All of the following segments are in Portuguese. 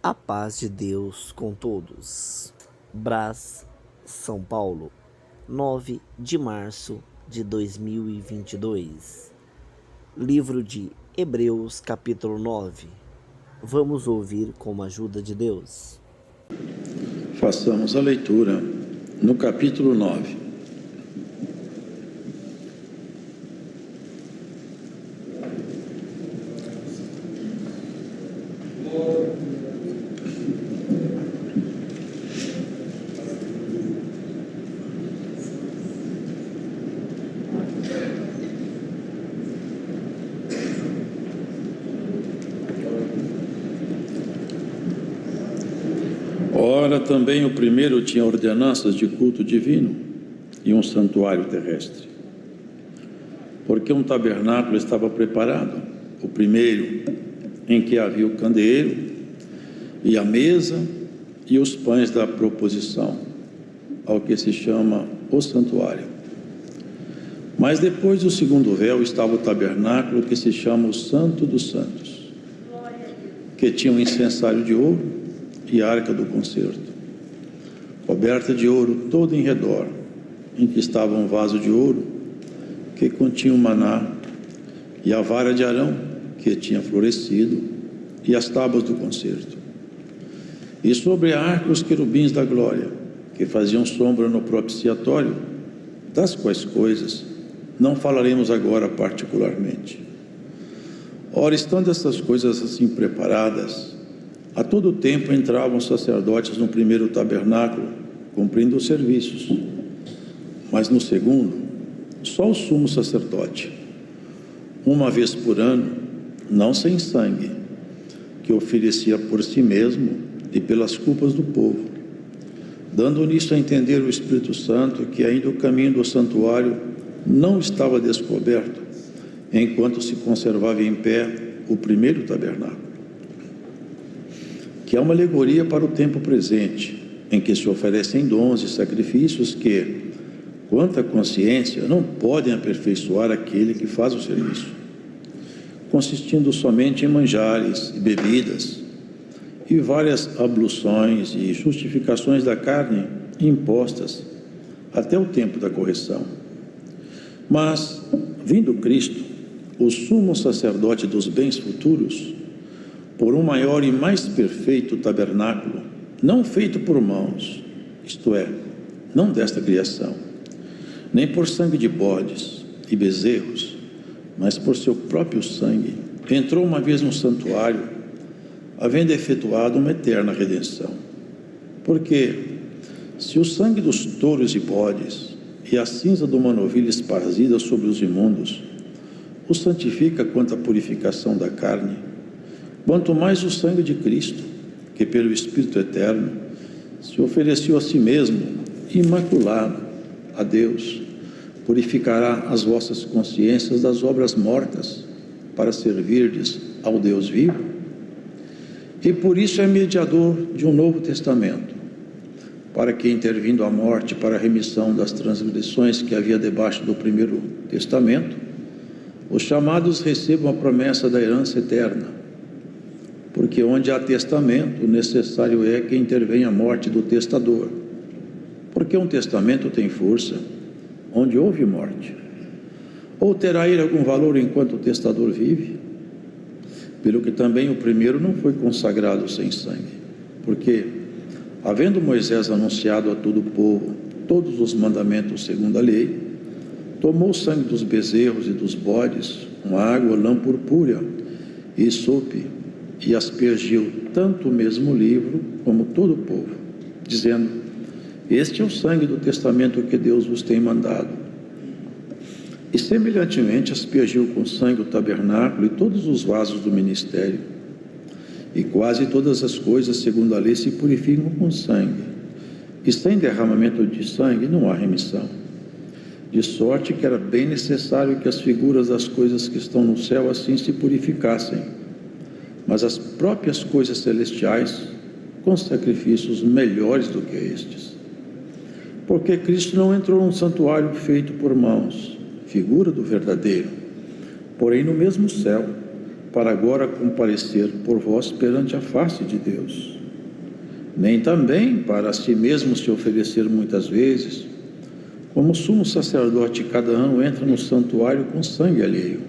A paz de Deus com todos. Brás, São Paulo, 9 de março de 2022. Livro de Hebreus, capítulo 9. Vamos ouvir com a ajuda de Deus. Façamos a leitura no capítulo 9. Ora, também o primeiro tinha ordenanças de culto divino e um santuário terrestre, porque um tabernáculo estava preparado, o primeiro, em que havia o candeeiro e a mesa e os pães da proposição, ao que se chama o santuário. Mas depois do segundo véu estava o tabernáculo, que se chama o Santo dos Santos, que tinha um incensário de ouro e a arca do concerto, coberta de ouro todo em redor, em que estava um vaso de ouro que continha o maná, e a vara de Arão que tinha florescido, e as tábuas do concerto. E sobre a arca os querubins da glória, que faziam sombra no propiciatório, das quais coisas não falaremos agora particularmente. Ora, estando essas coisas assim preparadas, a todo tempo entravam os sacerdotes no primeiro tabernáculo, cumprindo os serviços. Mas no segundo, só o sumo sacerdote, uma vez por ano, não sem sangue, que oferecia por si mesmo e pelas culpas do povo, dando nisto a entender o Espírito Santo que ainda o caminho do santuário não estava descoberto, enquanto se conservava em pé o primeiro tabernáculo, que é uma alegoria para o tempo presente, em que se oferecem dons e sacrifícios que, quanto à consciência, não podem aperfeiçoar aquele que faz o serviço, consistindo somente em manjares e bebidas, e várias abluções e justificações da carne impostas até o tempo da correção. Mas, vindo Cristo, o sumo sacerdote dos bens futuros, por um maior e mais perfeito tabernáculo, não feito por mãos, isto é, não desta criação, nem por sangue de bodes e bezerros, mas por seu próprio sangue, entrou uma vez no santuário, havendo efetuado uma eterna redenção. Porque, se o sangue dos touros e bodes e a cinza do manovilho esparzida sobre os imundos o santifica quanto à purificação da carne, quanto mais o sangue de Cristo, que pelo Espírito Eterno se ofereceu a si mesmo, imaculado, a Deus, purificará as vossas consciências das obras mortas, para servirdes ao Deus vivo. E por isso é mediador de um novo testamento, para que, intervindo a morte para a remissão das transgressões que havia debaixo do primeiro testamento, os chamados recebam a promessa da herança eterna. Porque onde há testamento, necessário é que intervenha a morte do testador. Porque um testamento tem força onde houve morte. Ou terá ele algum valor enquanto o testador vive? Pelo que também o primeiro não foi consagrado sem sangue. Porque, havendo Moisés anunciado a todo o povo todos os mandamentos segundo a lei, tomou o sangue dos bezerros e dos bodes, com água, lã purpúrea e sope, e aspergiu tanto o mesmo livro como todo o povo, dizendo: este é o sangue do testamento que Deus vos tem mandado. E semelhantemente aspergiu com sangue o tabernáculo e todos os vasos do ministério. E quase todas as coisas segundo a lei se purificam com sangue, e sem derramamento de sangue não há remissão. De sorte que era bem necessário que as figuras das coisas que estão no céu assim se purificassem, mas as próprias coisas celestiais com sacrifícios melhores do que estes. Porque Cristo não entrou num santuário feito por mãos, figura do verdadeiro, porém no mesmo céu, para agora comparecer por vós perante a face de Deus, nem também para a si mesmo se oferecer muitas vezes, como o sumo sacerdote cada ano entra no santuário com sangue alheio.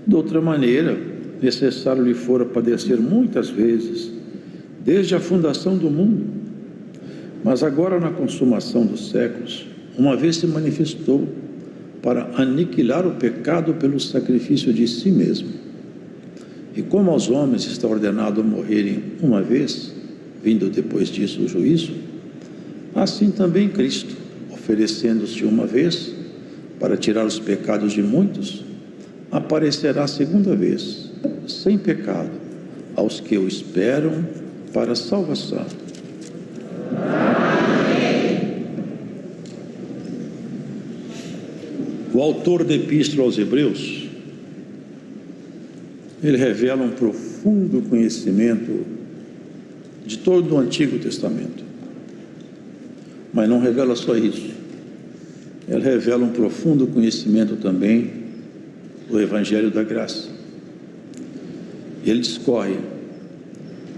De outra maneira, necessário lhe fora padecer muitas vezes, desde a fundação do mundo, mas agora na consumação dos séculos, uma vez se manifestou para aniquilar o pecado pelo sacrifício de si mesmo. E como aos homens está ordenado morrerem uma vez, vindo depois disso o juízo, assim também Cristo, oferecendo-se uma vez para tirar os pecados de muitos, aparecerá segunda vez, sem pecado, aos que o esperam para a salvação. O autor da Epístola aos Hebreus, ele revela um profundo conhecimento de todo o Antigo Testamento, mas não revela só isso, ele revela um profundo conhecimento também do Evangelho da Graça. Ele discorre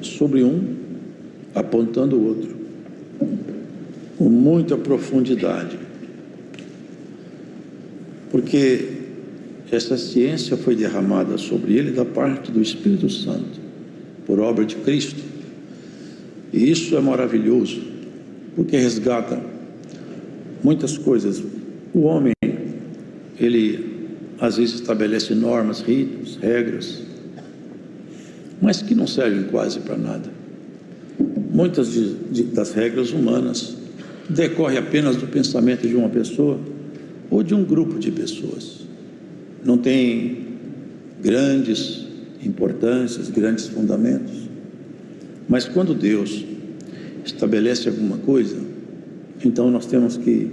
sobre um, apontando o outro, com muita profundidade, porque essa ciência foi derramada sobre ele da parte do Espírito Santo, por obra de Cristo, e isso é maravilhoso, porque resgata muitas coisas. O homem, ele às vezes estabelece normas, ritos, regras, mas que não servem quase para nada. Muitas das regras humanas decorrem apenas do pensamento de uma pessoa ou de um grupo de pessoas. Não tem grandes importâncias, grandes fundamentos. Mas quando Deus estabelece alguma coisa, então nós temos que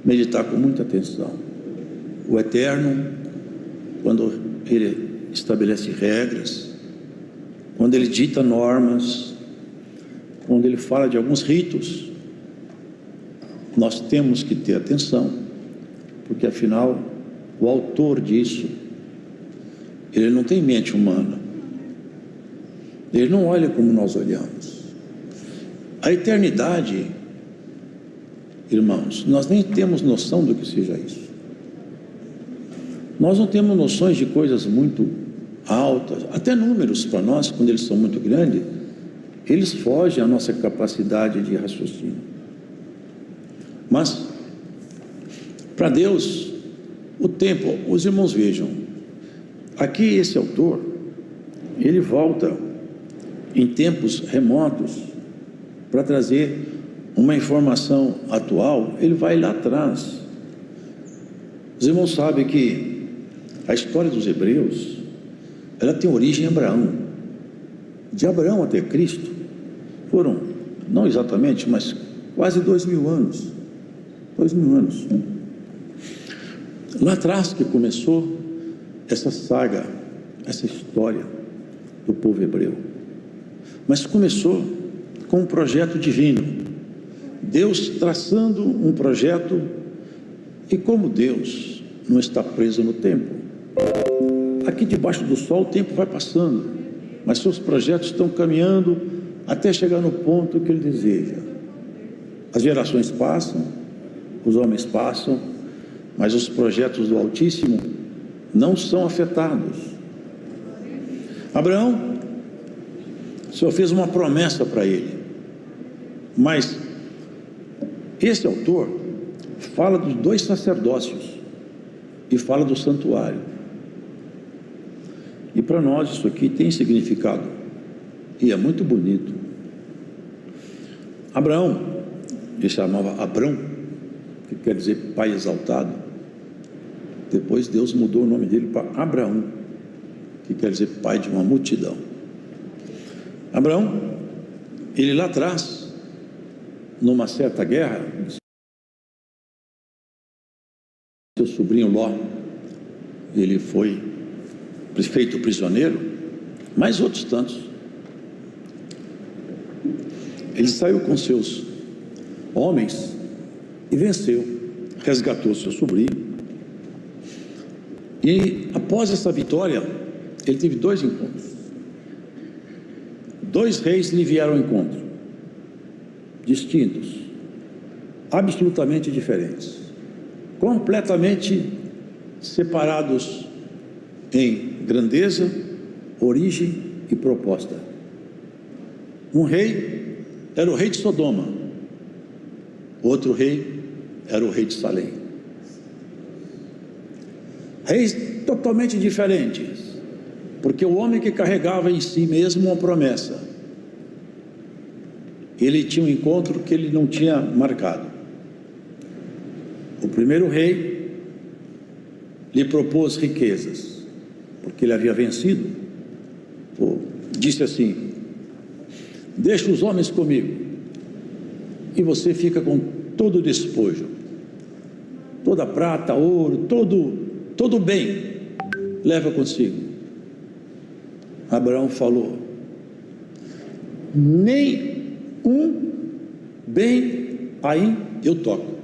meditar com muita atenção. O Eterno, quando Ele estabelece regras, quando Ele dita normas, quando Ele fala de alguns ritos, nós temos que ter atenção, porque afinal, o autor disso, ele não tem mente humana, ele não olha como nós olhamos. A eternidade, irmãos, nós nem temos noção do que seja isso. Nós não temos noções de coisas muito altas, até números para nós, quando eles são muito grandes, eles fogem à nossa capacidade de raciocínio. Mas, para Deus, o tempo, os irmãos vejam, aqui esse autor, ele volta em tempos remotos para trazer uma informação atual, ele vai lá atrás. Os irmãos sabem que a história dos hebreus, ela tem origem em Abraão. De Abraão até Cristo, foram, não exatamente, mas quase 2000 anos. 2000 anos. Lá atrás que começou essa saga, essa história do povo hebreu. Mas começou com um projeto divino. Deus traçando um projeto, e como Deus não está preso no tempo, aqui debaixo do sol o tempo vai passando, mas seus projetos estão caminhando até chegar no ponto que Ele deseja. As gerações passam, os homens passam, mas os projetos do Altíssimo não são afetados. Abraão, o Senhor fez uma promessa para ele, mas esse autor fala dos 2 sacerdócios e fala do santuário. E para nós isso aqui tem significado, e é muito bonito. Abraão, ele chamava Abrão, que quer dizer pai exaltado. Depois Deus mudou o nome dele para Abraão, que quer dizer pai de uma multidão. Abraão, ele lá atrás, numa certa guerra, seu sobrinho Ló, ele foi feito prisioneiro, mais outros tantos. Ele saiu com seus homens e venceu, resgatou seu sobrinho E após essa vitória, ele teve 2 encontros. 2 reis lhe vieram ao encontro, distintos, absolutamente diferentes, completamente separados em grandeza, origem e proposta. Um rei era o rei de Sodoma, outro rei era o rei de Salém. Reis totalmente diferentes, porque o homem que carregava em si mesmo uma promessa, ele tinha um encontro que ele não tinha marcado. O primeiro rei lhe propôs riquezas, porque ele havia vencido. Disse assim: deixa os homens comigo, e você fica com todo o despojo, toda a prata, ouro, todo bem, leva consigo. Abraão falou: nem um bem aí eu toco.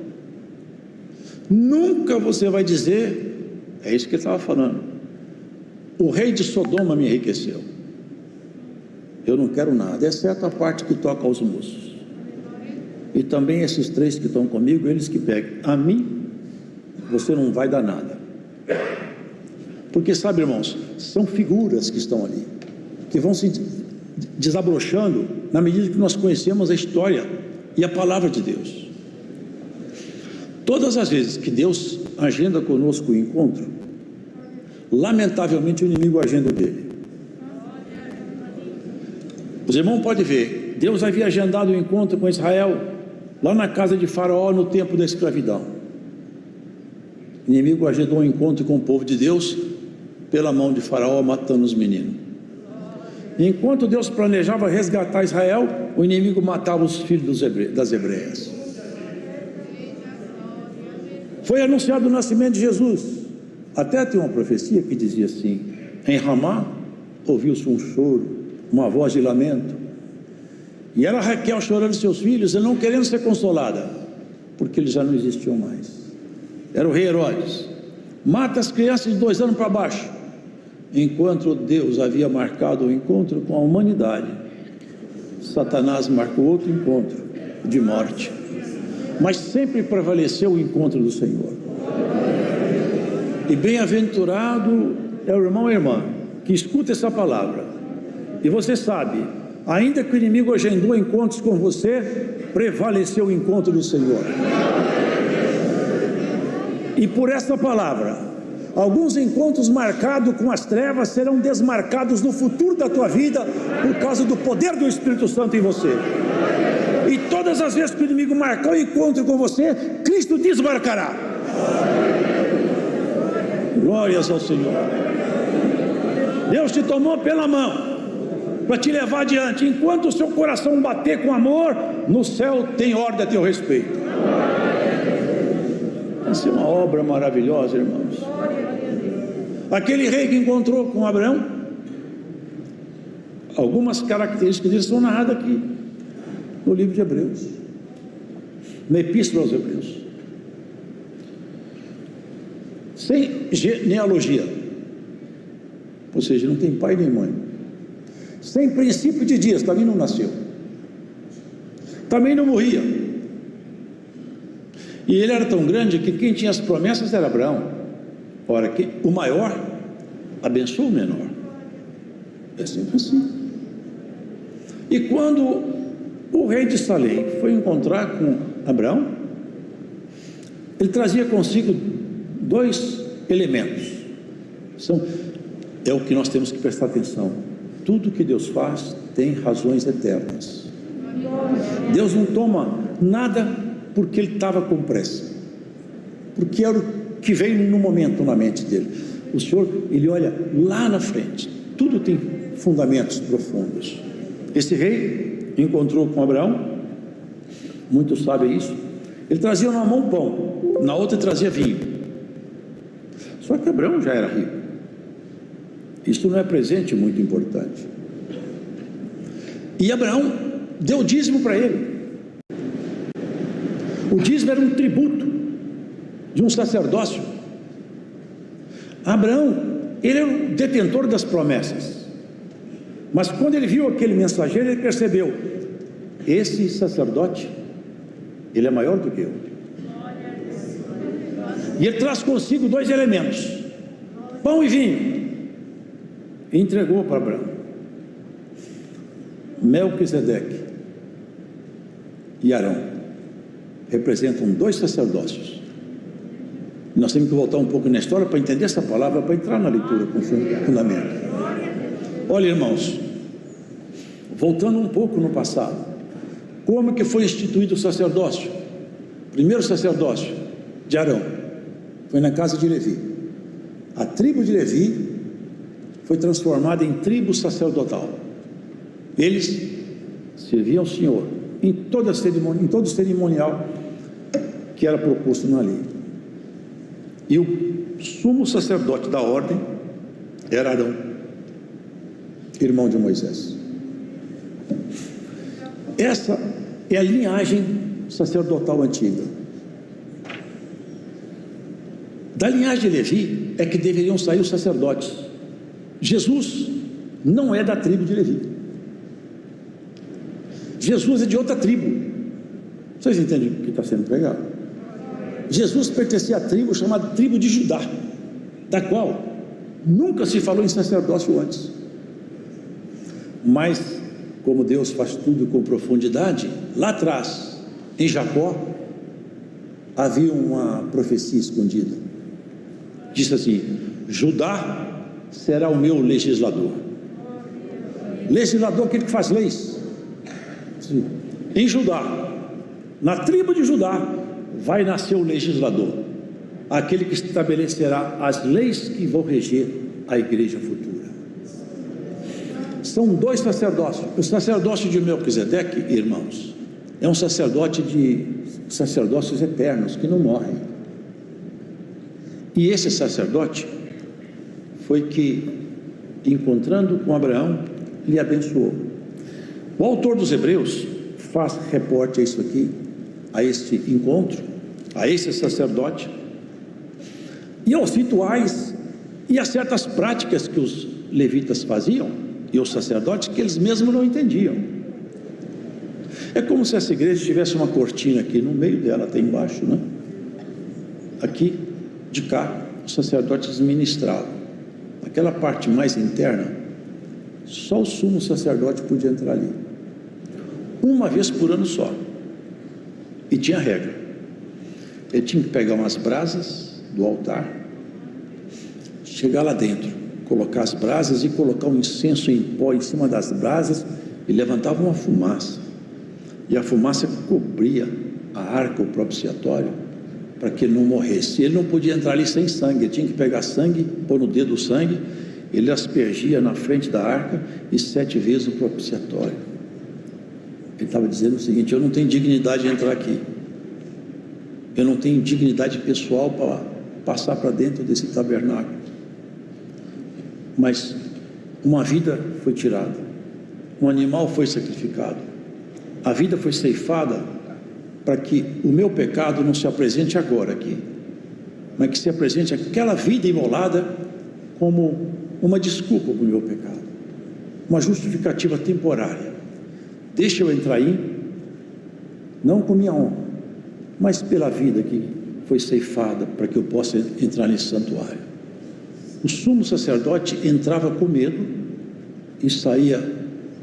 Nunca você vai dizer, é isso que ele estava falando, o rei de Sodoma me enriqueceu, eu não quero nada, exceto a parte que toca aos moços, e também esses 3 que estão comigo, eles que pegam, a mim você não vai dar nada. Porque sabe, irmãos, são figuras que estão ali, que vão se desabrochando na medida que nós conhecemos a história e a palavra de Deus. Todas as vezes que Deus agenda conosco o encontro, lamentavelmente o inimigo agenda dele. Os irmãos podem ver, Deus havia agendado o encontro com Israel lá na casa de Faraó no tempo da escravidão. O inimigo agendou um encontro com o povo de Deus pela mão de Faraó, matando os meninos. Enquanto Deus planejava resgatar Israel, o inimigo matava os filhos das hebreias. Foi anunciado o nascimento de Jesus. Até tem uma profecia que dizia assim: em Ramá ouviu-se um choro, uma voz de lamento. E era Raquel chorando seus filhos e não querendo ser consolada, porque eles já não existiam mais. Era o rei Herodes. Mata as crianças de 2 anos para baixo. Enquanto Deus havia marcado o encontro com a humanidade, Satanás marcou outro encontro de morte. Mas sempre prevaleceu o encontro do Senhor. E bem-aventurado é o irmão e a irmã que escuta essa palavra. E você sabe, ainda que o inimigo agendou encontros com você, prevaleceu o encontro do Senhor. E por essa palavra, alguns encontros marcados com as trevas serão desmarcados no futuro da tua vida, por causa do poder do Espírito Santo em você. E todas as vezes que o inimigo marcar o encontro com você, Cristo desmarcará. Glórias ao Senhor. Deus te tomou pela mão para te levar adiante. Enquanto o seu coração bater com amor, no céu tem ordem a teu respeito. Essa é uma obra maravilhosa, irmãos. Aquele rei que encontrou com Abraão, algumas características dele são narradas aqui no livro de Hebreus, na Epístola aos Hebreus. Sem genealogia, ou seja, não tem pai nem mãe. Sem princípio de dias, também não nasceu, também não morria. E ele era tão grande que quem tinha as promessas era Abraão. Ora, que o maior abençoa o menor. É sempre assim. E quando o rei de Salém foi encontrar com Abraão, ele trazia consigo 2 elementos. É o que nós temos que prestar atenção. Tudo que Deus faz tem razões eternas. Deus não toma nada porque ele estava com pressa, porque era o que veio no momento na mente dele. O Senhor, ele olha lá na frente, tudo tem fundamentos profundos. Esse rei encontrou com Abraão, muitos sabem isso. Ele trazia numa mão pão, na outra trazia vinho. Só que Abraão já era rico. Isso não é presente muito importante. E Abraão deu dízimo para ele. O dízimo era um tributo de um sacerdócio. Abraão, ele era o detentor das promessas. Mas quando ele viu aquele mensageiro, ele percebeu: esse sacerdote, ele é maior do que eu. E ele traz consigo 2 elementos: pão e vinho. E entregou para Abraão. Melquisedeque e Arão representam 2 sacerdócios. Nós temos que voltar um pouco na história para entender essa palavra, para entrar na leitura com fundamento. Olha, irmãos, voltando um pouco no passado, como que foi instituído o sacerdócio? O primeiro sacerdócio de Arão foi na casa de Levi. A tribo de Levi foi transformada em tribo sacerdotal. Eles serviam ao Senhor em todo o cerimonial que era proposto na lei. E o sumo sacerdote da ordem era Arão, irmão de Moisés. Essa é a linhagem sacerdotal antiga. Da linhagem de Levi é que deveriam sair os sacerdotes. Jesus não é da tribo de Levi. Jesus é de outra tribo. Vocês entendem o que está sendo pregado? Jesus pertencia à tribo chamada tribo de Judá, da qual nunca se falou em sacerdócio antes. Mas, como Deus faz tudo com profundidade, lá atrás, em Jacó, havia uma profecia escondida. Disse assim: Judá será o meu legislador. Legislador, aquele que faz leis. Em Judá, na tribo de Judá, vai nascer o legislador, aquele que estabelecerá as leis que vão reger a igreja futura. São 2 sacerdócios. O sacerdócio de Melquisedeque, irmãos, é um sacerdote de sacerdócios eternos, que não morrem. E esse sacerdote foi que, encontrando com Abraão, lhe abençoou. O autor dos Hebreus faz reporte a isso aqui, a este encontro, a esse sacerdote, e aos rituais e a certas práticas que os levitas faziam e os sacerdotes, que eles mesmos não entendiam. É como se essa igreja tivesse uma cortina aqui no meio dela, até embaixo, né? Aqui, de cá, os sacerdotes ministravam. Aquela parte mais interna, só o sumo sacerdote podia entrar ali, uma vez por ano só. E tinha regra: ele tinha que pegar umas brasas do altar, chegar lá dentro, colocar as brasas e colocar um incenso em pó em cima das brasas, e levantava uma fumaça, e a fumaça cobria a arca, o propiciatório, para que ele não morresse. Ele não podia entrar ali sem sangue, ele tinha que pegar sangue, pôr no dedo o sangue, ele aspergia na frente da arca e 7 vezes o propiciatório. Ele estava dizendo o seguinte: eu não tenho dignidade de entrar aqui, eu não tenho dignidade pessoal para passar para dentro desse tabernáculo. Mas uma vida foi tirada, um animal foi sacrificado, a vida foi ceifada, para que o meu pecado não se apresente agora aqui, mas que se apresente aquela vida imolada como uma desculpa para o meu pecado, uma justificativa temporária. Deixa eu entrar aí, não com minha honra, mas pela vida que foi ceifada, para que eu possa entrar nesse santuário. O sumo sacerdote entrava com medo e saía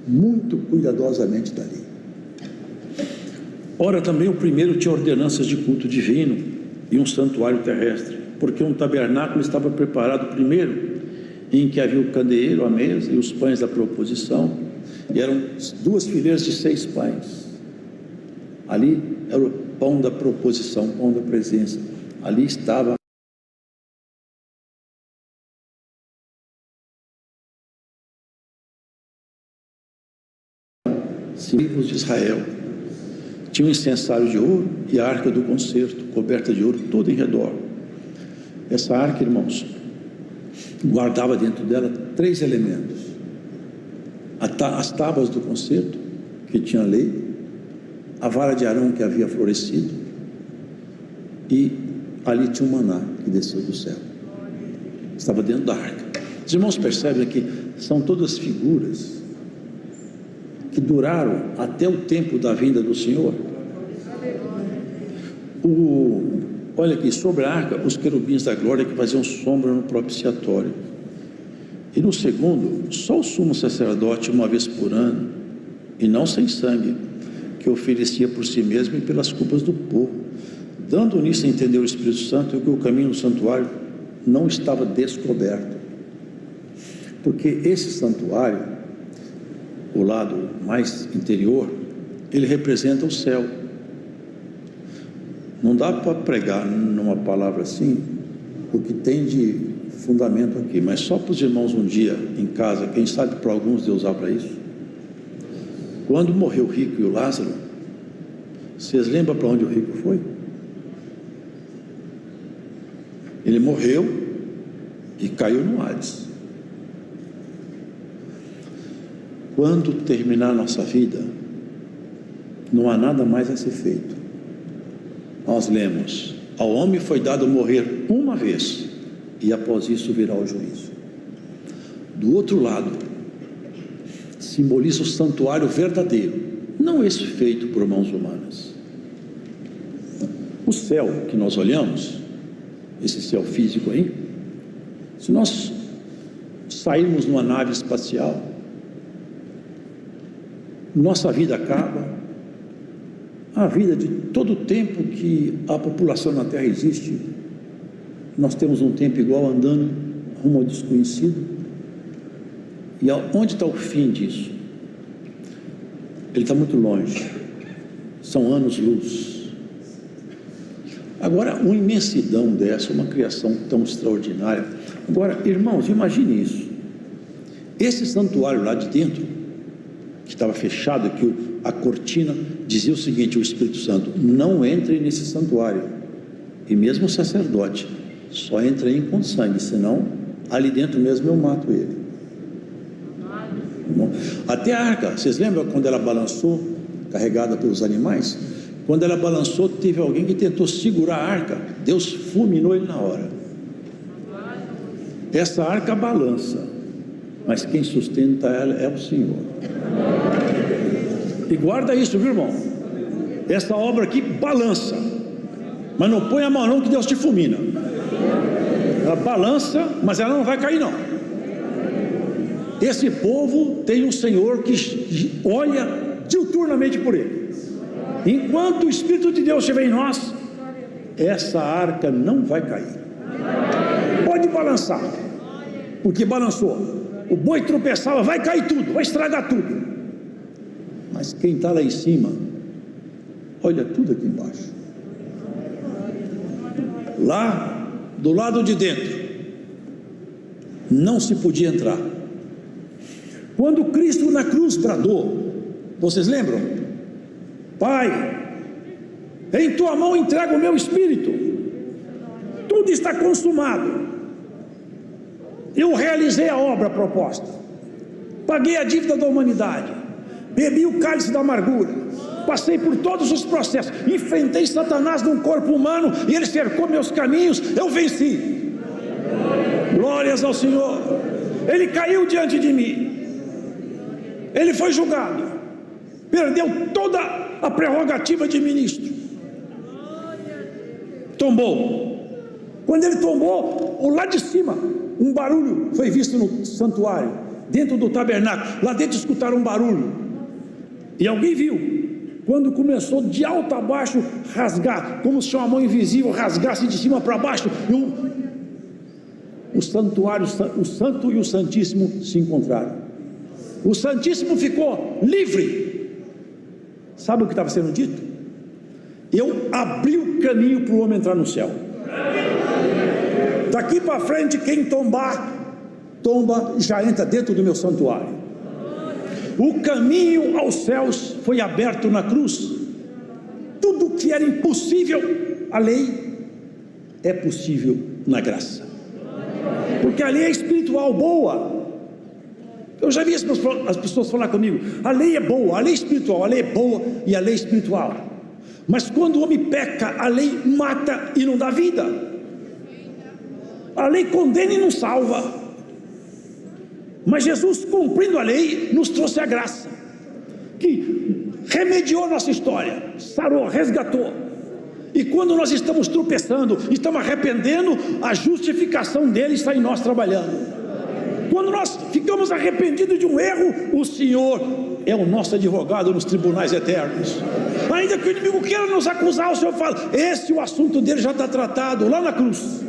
muito cuidadosamente dali. Ora, também o primeiro tinha ordenanças de culto divino e um santuário terrestre, porque um tabernáculo estava preparado primeiro, em que havia o candeeiro, a mesa e os pães da proposição, e eram 2 fileiras de 6 pães. Ali era o pão da proposição, pão da presença. Ali estava tribos de Israel. Tinha um incensário de ouro e a arca do concerto, coberta de ouro, toda em redor. Essa arca, irmãos, guardava dentro dela 3 elementos: as tábuas do concerto, que tinha a lei, a vara de Arão que havia florescido, e ali tinha um maná que desceu do céu. estava dentro da arca. Os irmãos percebem que são todas figuras que duraram até o tempo da vinda do Senhor. Olha aqui, sobre a arca, os querubins da glória que faziam sombra no propiciatório. E no segundo, só o sumo sacerdote, uma vez por ano, e não sem sangue, que oferecia por si mesmo e pelas culpas do povo, dando nisso a entender o Espírito Santo que o caminho do santuário não estava descoberto, porque esse santuário, o lado mais interior, ele representa o céu. Não dá para pregar numa palavra assim o que tem de fundamento aqui, mas só para os irmãos um dia em casa, quem sabe para alguns Deus usar para isso. Quando morreu o rico e o Lázaro, vocês lembram para onde o rico foi? Ele morreu e caiu no Hades. Quando terminar a nossa vida, não há nada mais a ser feito. Nós lemos: ao homem foi dado morrer uma vez, e após isso virá o juízo. Do outro lado, simboliza o santuário verdadeiro, não esse feito por mãos humanas. O céu que nós olhamos, esse céu físico aí, se nós sairmos numa nave espacial, nossa vida acaba. A vida de todo o tempo que a população na Terra existe, nós temos um tempo igual andando rumo ao desconhecido. E onde está o fim disso? Ele está muito longe, são anos-luz. Agora, uma imensidão dessa, uma criação tão extraordinária. Agora, irmãos, imagine isso. Esse santuário lá de dentro, que estava fechado, que a cortina dizia o seguinte: o Espírito Santo, não entre nesse santuário, e mesmo o sacerdote, só entra aí com sangue, senão ali dentro mesmo eu mato ele. Até a arca, vocês lembram quando ela balançou, carregada pelos animais? Quando ela balançou, teve alguém que tentou segurar a arca, Deus fulminou ele na hora. Essa arca balança, mas quem sustenta ela é o Senhor. E guarda isso, viu, irmão? Essa obra aqui balança, mas não põe a mão não, que Deus te fulmina. Ela balança, mas ela não vai cair não. Esse povo tem um Senhor que olha diuturnamente por ele. Enquanto o Espírito de Deus estiver em nós, essa arca não vai cair. Pode balançar, porque balançou. O boi tropeçava, vai cair tudo, vai estragar tudo. Mas quem está lá em cima, olha tudo aqui embaixo. Lá do lado de dentro não se podia entrar. Quando Cristo na cruz bradou, vocês lembram? Pai, em tua mão entrego o meu espírito, tudo está consumado. Eu realizei a obra proposta, paguei a dívida da humanidade, bebi o cálice da amargura, passei por todos os processos, enfrentei Satanás num corpo humano e ele cercou meus caminhos, eu venci. Glórias ao Senhor. Ele caiu diante de mim, ele foi julgado, perdeu toda a prerrogativa de ministro, tombou. Quando ele tombou, lá de cima, um barulho foi visto no santuário, dentro do tabernáculo. Lá dentro escutaram um barulho, e alguém viu. Quando começou de alto a baixo rasgar, como se uma mão invisível rasgasse de cima para baixo, o santuário, o santo e o santíssimo se encontraram. O santíssimo ficou livre. Sabe o que estava sendo dito? Eu abri o caminho para o homem entrar no céu. Daqui para frente, quem tombar, tomba, já entra dentro do meu santuário. O caminho aos céus foi aberto na cruz. Tudo que era impossível à lei é possível na graça, porque a lei é espiritual boa. Eu já vi as pessoas falar comigo: a lei é boa, a lei é espiritual, a lei é boa e a lei é espiritual. Mas quando o homem peca, a lei mata e não dá vida. A lei condena e não salva, mas Jesus, cumprindo a lei, nos trouxe a graça, que remediou a nossa história, sarou, resgatou. E quando nós estamos tropeçando, estamos arrependendo, a justificação dele está em nós trabalhando. Quando nós ficamos arrependidos de um erro, o Senhor é o nosso advogado nos tribunais eternos. Ainda que o inimigo queira nos acusar, o Senhor fala: o assunto dele já está tratado lá na cruz.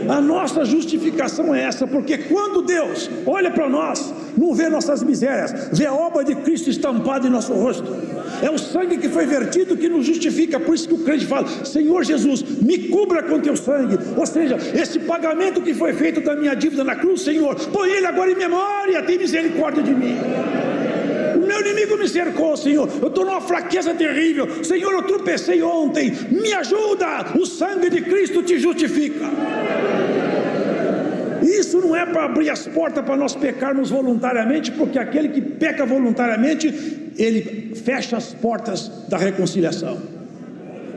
A nossa justificação é essa, porque quando Deus olha para nós, não vê nossas misérias, vê a obra de Cristo estampada em nosso rosto. É o sangue que foi vertido que nos justifica. Por isso que o crente fala: Senhor Jesus, me cubra com teu sangue. Ou seja, esse pagamento que foi feito da minha dívida na cruz, Senhor, põe ele agora em memória, tem misericórdia de mim. O meu inimigo me cercou, Senhor, eu estou numa fraqueza terrível, Senhor, eu tropecei ontem, me ajuda. O sangue de Cristo te justifica. Isso não é para abrir as portas para nós pecarmos voluntariamente, porque aquele que peca voluntariamente, ele fecha as portas da reconciliação.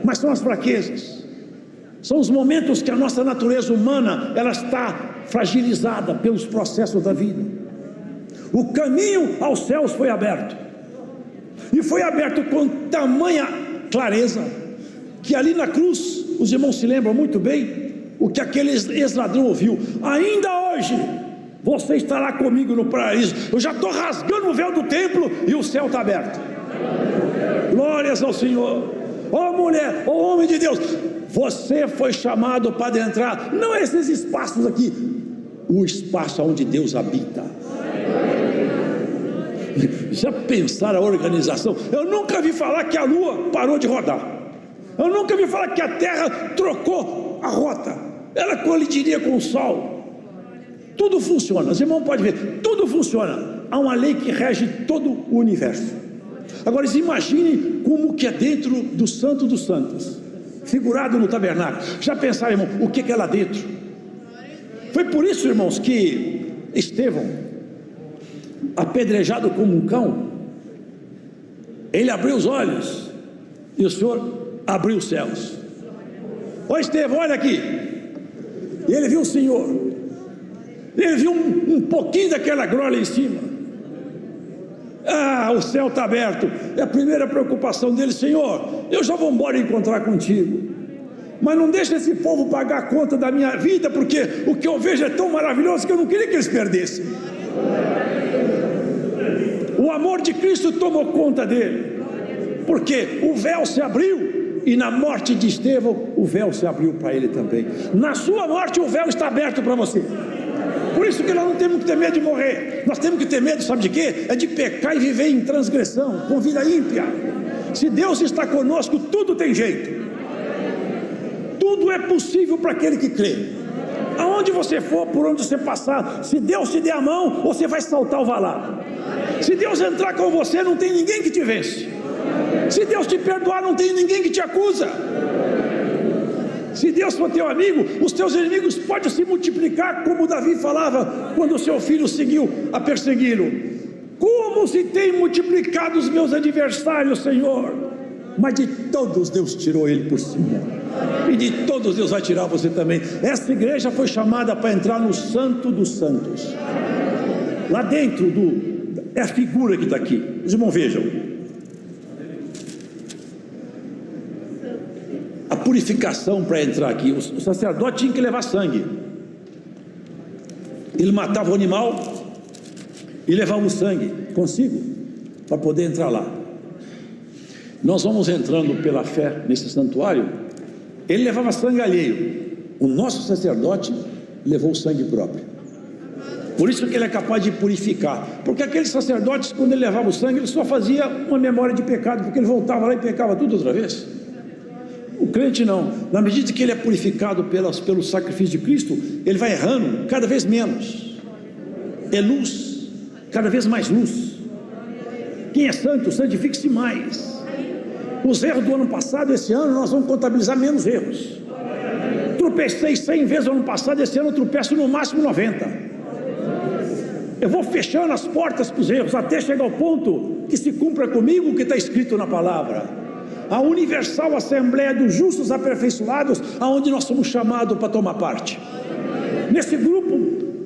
Mas são as fraquezas, são os momentos que a nossa natureza humana, ela está fragilizada pelos processos da vida. O caminho aos céus foi aberto, e foi aberto com tamanha clareza, que ali na cruz, os irmãos se lembram muito bem o que aquele ex-ladrão ouviu: ainda hoje você estará comigo no paraíso. Eu já estou rasgando o véu do templo e o céu está aberto. Glórias ao Senhor. Ó mulher, ó homem de Deus, você foi chamado para entrar, não esses espaços aqui, o espaço onde Deus habita. Já pensaram a organização? Eu nunca vi falar que a lua parou de rodar, eu nunca vi falar que a terra trocou a rota, ela colidiria com o sol. Tudo funciona, os irmãos podem ver, tudo funciona. Há uma lei que rege todo o universo. Agora imagine como que é dentro do Santo dos Santos, figurado no tabernáculo. Já pensaram, irmão, o que é lá dentro? Foi por isso, irmãos, que Estevão, apedrejado como um cão, ele abriu os olhos e o Senhor abriu os céus. Ó Estevão, olha aqui. E ele viu o Senhor, ele viu um pouquinho daquela glória em cima. O céu está aberto. É a primeira preocupação dele: Senhor, eu já vou embora encontrar contigo, mas não deixa esse povo pagar a conta da minha vida, porque o que eu vejo é tão maravilhoso que eu não queria que eles perdessem. O amor de Cristo tomou conta dele, porque o véu se abriu, e na morte de Estevão o véu se abriu para ele também. Na sua morte o véu está aberto para você. Por isso que nós não temos que ter medo de morrer. Nós temos que ter medo, sabe de quê? É de pecar e viver em transgressão, com vida ímpia. Se Deus está conosco, tudo tem jeito. Tudo é possível para aquele que crê. Aonde você for, por onde você passar, se Deus te der a mão, você vai saltar o valado. Se Deus entrar com você, não tem ninguém que te vence. Se Deus te perdoar, não tem ninguém que te acusa. Se Deus for teu amigo, os teus inimigos podem se multiplicar, como Davi falava quando o seu filho seguiu a persegui-lo: como se tem multiplicado os meus adversários, Senhor. Mas de todos Deus tirou ele por cima, e de todos Deus vai tirar você também. Essa igreja foi chamada para entrar no Santo dos Santos. Lá dentro é a figura que está aqui. Os irmãos vejam a purificação para entrar aqui. O sacerdote tinha que levar sangue. Ele matava o animal e levava o sangue consigo para poder entrar lá. Nós vamos entrando pela fé nesse santuário. Ele levava sangue alheio, o nosso sacerdote levou o sangue próprio. Por isso que ele é capaz de purificar, porque aqueles sacerdotes, quando ele levava o sangue, ele só fazia uma memória de pecado, porque ele voltava lá e pecava tudo outra vez. O crente não. Na medida que ele é purificado pelo sacrifício de Cristo, ele vai errando cada vez menos. É luz, cada vez mais luz. Quem é santo, santifique-se mais. Os erros do ano passado, esse ano nós vamos contabilizar menos erros. Tropecei 100 vezes no ano passado, esse ano eu tropeço no máximo 90. Eu vou fechando as portas para os erros, até chegar ao ponto que se cumpra comigo o que está escrito na palavra. a universal Assembleia dos Justos Aperfeiçoados, aonde nós somos chamados para tomar parte. Nesse grupo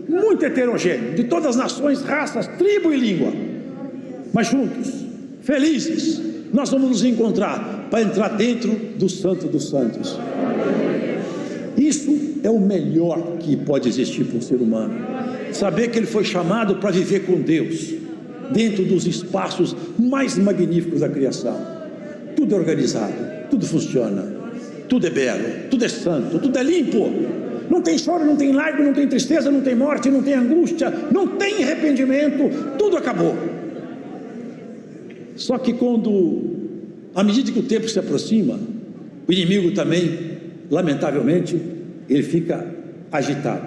muito heterogêneo, de todas as nações, raças, tribo e língua, mas juntos, felizes, nós vamos nos encontrar para entrar dentro do Santo dos Santos. Isso é o melhor que pode existir para um ser humano, saber que ele foi chamado para viver com Deus, dentro dos espaços mais magníficos da criação. Tudo é organizado, tudo funciona, tudo é belo, tudo é santo, tudo é limpo. Não tem choro, não tem lágrima, não tem tristeza, não tem morte, não tem angústia, não tem arrependimento, tudo acabou. Só que à medida que o tempo se aproxima, o inimigo também, lamentavelmente, ele fica agitado.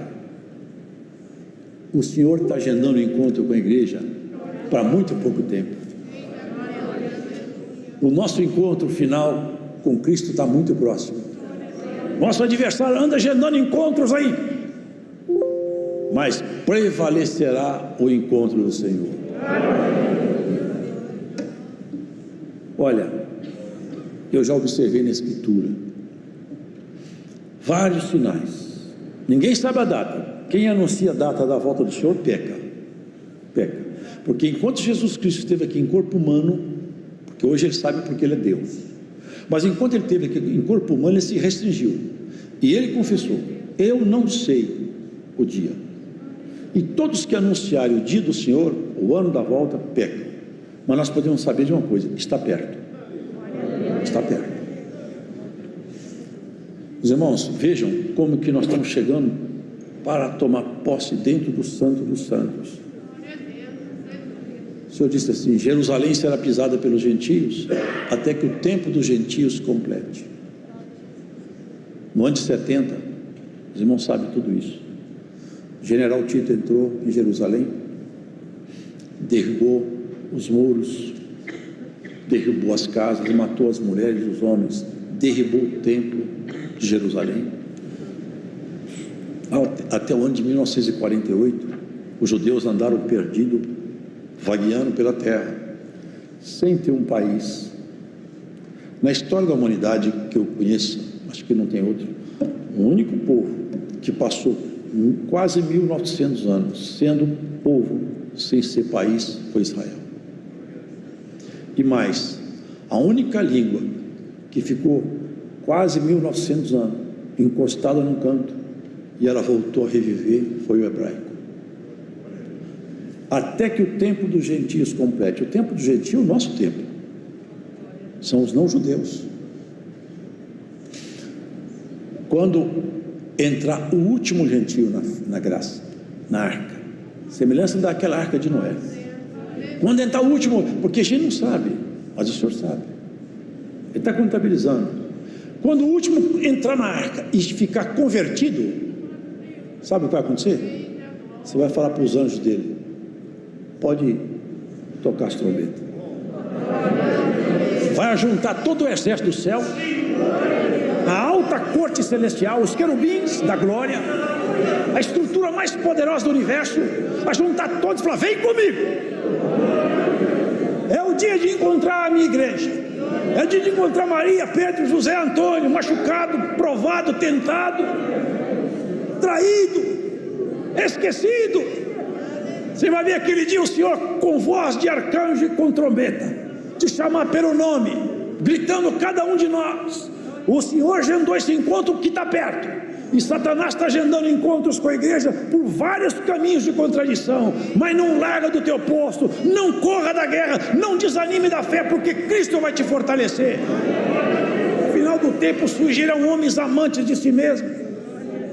O Senhor está agendando um encontro com a igreja para muito pouco tempo. O nosso encontro final com Cristo está muito próximo. Nosso adversário anda agendando encontros aí, mas prevalecerá o encontro do Senhor. Olha, eu já observei na Escritura vários sinais. Ninguém sabe a data. Quem anuncia a data da volta do Senhor peca. Porque enquanto Jesus Cristo esteve aqui em corpo humano, porque hoje ele sabe porque ele é Deus, mas enquanto ele esteve aqui em corpo humano, ele se restringiu, e ele confessou: eu não sei o dia. E todos que anunciarem o dia do Senhor, o ano da volta, pecam. Mas nós podemos saber de uma coisa: está perto. Está perto. Os irmãos, vejam como que nós estamos chegando para tomar posse dentro do Santo dos Santos. O Senhor disse assim: Jerusalém será pisada pelos gentios, até que o tempo dos gentios complete. No ano de 70, os irmãos sabem tudo isso. O general Tito entrou em Jerusalém, derrubou os muros, derrubou as casas, matou as mulheres e os homens, derrubou o templo de Jerusalém. Até o ano de 1948, os judeus andaram perdidos, vagueando pela terra, sem ter um país. Na história da humanidade que eu conheço, acho que não tem outro, o único povo que passou quase 1900 anos sendo povo sem ser país foi Israel. E mais, a única língua que ficou quase 1900 anos encostada num canto e ela voltou a reviver foi o hebraico. Até que o tempo dos gentios complete. O tempo dos gentios é o nosso tempo, são os não-judeus. Quando entrar o último gentio na graça, na arca, semelhança daquela arca de Noé, quando entrar o último, porque a gente não sabe, mas o Senhor sabe, Ele está contabilizando. Quando o último entrar na arca e ficar convertido, sabe o que vai acontecer? Você vai falar para os anjos dele: pode tocar as trombetas. Vai juntar todo o exército do céu, a alta corte celestial, os querubins da glória, a estrutura mais poderosa do universo, vai juntar todos e falar: vem comigo. É o dia de encontrar a minha igreja, é o dia de encontrar Maria, Pedro, José, Antônio, machucado, provado, tentado, traído, esquecido. Você vai ver aquele dia o Senhor com voz de arcanjo e com trombeta, te chamar pelo nome, gritando cada um de nós. O Senhor agendou esse encontro que está perto, e Satanás está agendando encontros com a igreja por vários caminhos de contradição. Mas não larga do teu posto, não corra da guerra, não desanime da fé, porque Cristo vai te fortalecer. No final do tempo surgirão homens amantes de si mesmos,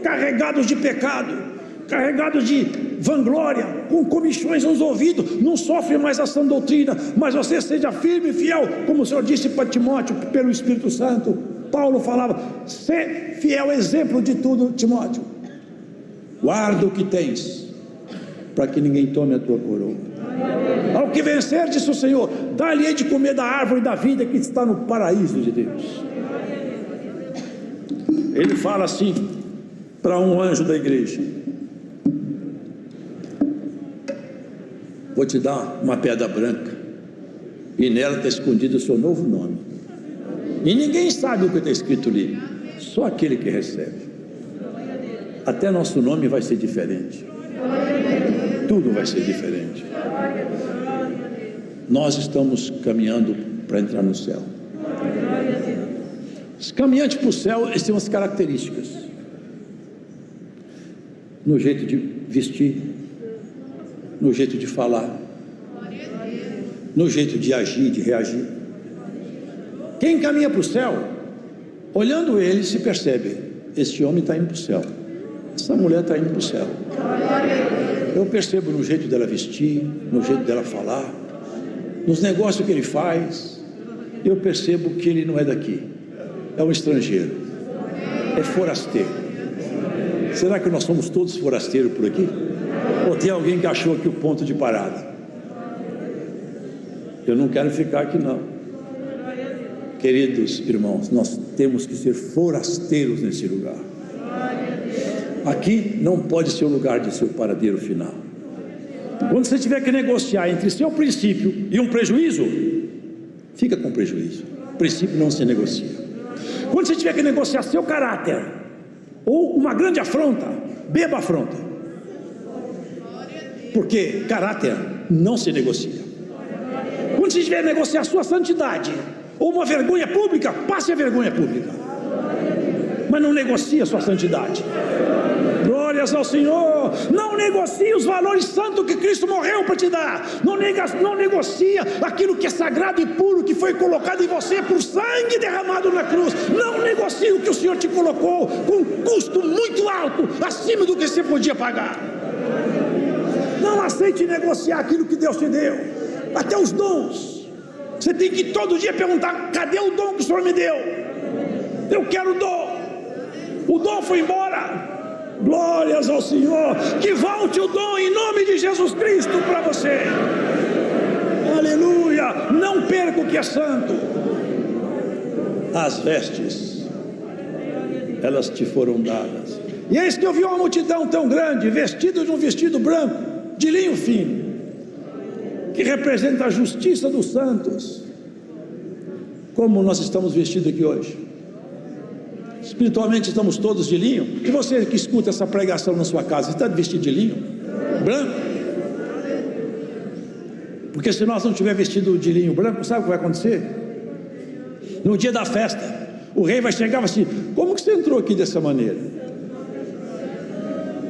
carregados de pecado, carregados de vanglória, com comichões nos ouvidos, não sofre mais a sã doutrina. Mas você seja firme e fiel, como o Senhor disse para Timóteo pelo Espírito Santo. Paulo falava: ser fiel, exemplo de tudo, Timóteo. Guarda o que tens, para que ninguém tome a tua coroa. Ao que vencer, disse o Senhor, dá-lhe de comer da árvore da vida que está no paraíso de Deus. Ele fala assim para um anjo da igreja: vou te dar uma pedra branca, e nela está escondido o seu novo nome. E ninguém sabe o que está escrito ali, só aquele que recebe. Até nosso nome vai ser diferente, tudo vai ser diferente. Nós estamos caminhando para entrar no céu. Os caminhantes para o céu, eles têm umas características: no jeito de vestir, no jeito de falar, no jeito de agir, de reagir. Quem caminha para o céu, olhando ele, se percebe: este homem está indo para o céu, essa mulher está indo para o céu. Eu percebo no jeito dela vestir, no jeito dela falar, nos negócios que ele faz. Eu percebo que ele não é daqui, é um estrangeiro, é forasteiro. Será que nós somos todos forasteiros por aqui? Ou tem alguém que achou aqui o ponto de parada? Eu não quero ficar aqui não. Queridos irmãos, nós temos que ser forasteiros nesse lugar. Aqui não pode ser o lugar de seu paradeiro final. Quando você tiver que negociar entre seu princípio e um prejuízo, fica com prejuízo. Princípio não se negocia. Quando você tiver que negociar seu caráter ou uma grande afronta, beba a afronta, porque caráter não se negocia. Quando você tiver que negociar sua santidade ou uma vergonha pública, passe a vergonha pública, mas não negocie a sua santidade. Glórias ao Senhor. Não negocie os valores santos que Cristo morreu para te dar. Não negocia aquilo que é sagrado e puro, que foi colocado em você por sangue derramado na cruz. Não negocie o que o Senhor te colocou com um custo muito alto, acima do que você podia pagar. Não aceite negociar aquilo que Deus te deu. Até os dons. Você tem que todo dia perguntar: cadê o dom que o Senhor me deu? Eu quero o dom. O dom foi embora. Glórias ao Senhor. Que volte o dom em nome de Jesus Cristo para você. Aleluia. Não perca o que é santo. As vestes, elas te foram dadas. E eis que eu vi uma multidão tão grande, vestida de um vestido branco, de linho fino, que representa a justiça dos santos. Como nós estamos vestidos aqui hoje? Espiritualmente estamos todos de linho. E você que escuta essa pregação na sua casa, está vestido de linho? Branco? Porque se nós não tiver vestido de linho branco, sabe o que vai acontecer? No dia da festa, o rei vai chegar e vai assim: como que você entrou aqui dessa maneira?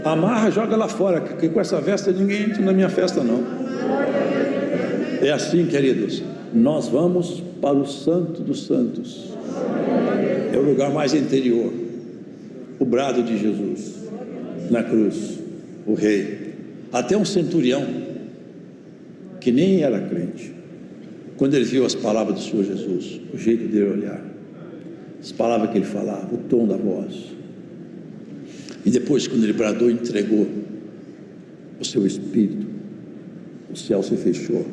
Amarra, joga lá fora, que com essa veste ninguém entra na minha festa não. É assim, queridos, nós vamos para o Santo dos Santos. É o lugar mais interior. O brado de Jesus na cruz, o rei. Até um centurião que nem era crente, quando ele viu as palavras do Senhor Jesus, o jeito dele olhar, as palavras que ele falava, o tom da voz, e depois quando ele bradou, entregou o seu espírito, o céu se fechou.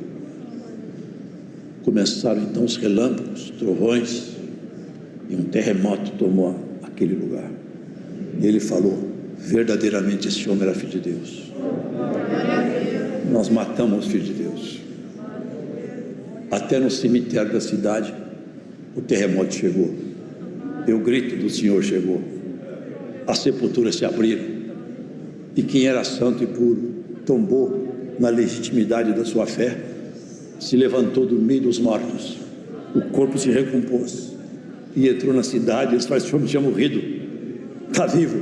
Começaram então os relâmpagos, trovões, e um terremoto tomou aquele lugar. E ele falou: verdadeiramente esse homem era filho de Deus. Nós matamos o filho de Deus. Até no cemitério da cidade o terremoto chegou, e o grito do Senhor chegou. As sepulturas se abriram, e quem era santo e puro tombou na legitimidade da sua fé, se levantou do meio dos mortos, o corpo se recompôs e entrou na cidade. Eles falaram: esse homem tinha morrido, está vivo.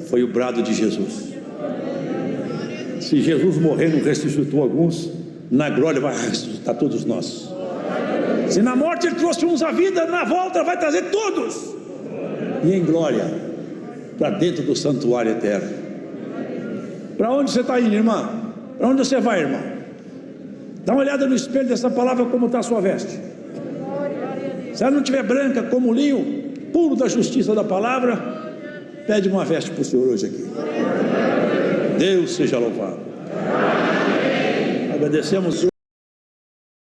Foi o brado de Jesus. Se Jesus morrer não ressuscitou alguns, na glória vai ressuscitar todos nós. Se na morte ele trouxe uns à vida, na volta vai trazer todos, e em glória, para dentro do santuário eterno. Para onde você está indo, irmã? Para onde você vai, irmão? Dá uma olhada no espelho dessa palavra, como está a sua veste. Se ela não estiver branca como o linho puro da justiça da palavra, pede uma veste para o Senhor hoje aqui. Deus seja louvado. Agradecemos.